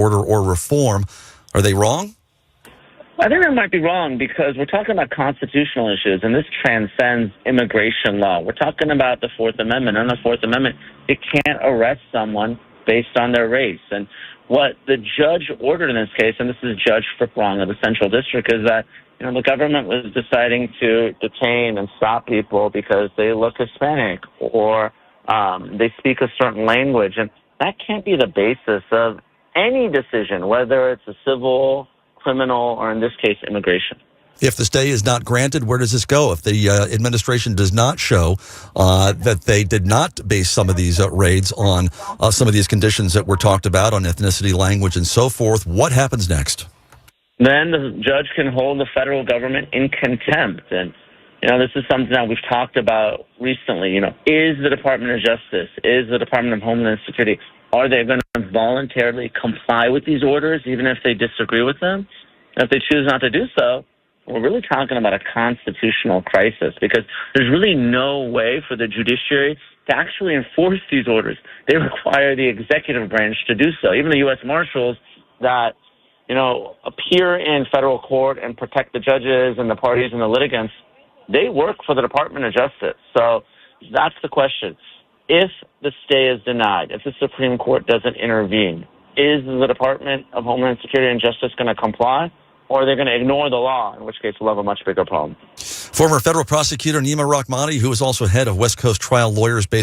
order or reform. Are they wrong? I think they might be wrong because we're talking about constitutional issues, and this transcends immigration law. We're talking about the Fourth Amendment. Under the Fourth Amendment, you can't arrest someone based on their race. And what the judge ordered in this case, and this is Judge Frick-Long of the Central District, is that the government was deciding to detain and stop people because they look Hispanic or they speak a certain language. And that can't be the basis of any decision, whether it's a civil, criminal, or in this case, immigration. If the stay is not granted, where does this go? If the administration does not show that they did not base some of these raids on some of these conditions that were talked about on ethnicity, language, and so forth, what happens next? Then the judge can hold the federal government in contempt. And, this is something that we've talked about recently. Is the Department of Justice, is the Department of Homeland Security, are they going to voluntarily comply with these orders, even if they disagree with them? And if they choose not to do so, we're really talking about a constitutional crisis because there's really no way for the judiciary to actually enforce these orders. They require the executive branch to do so. Even the U.S. Marshals that, appear in federal court and protect the judges and the parties and the litigants, they work for the Department of Justice. So that's the question. If the stay is denied, if the Supreme Court doesn't intervene, is the Department of Homeland Security and Justice going to comply, or are they going to ignore the law, in which case we'll have a much bigger problem? Former federal prosecutor Neama Rahmani, who is also head of West Coast Trial Lawyers based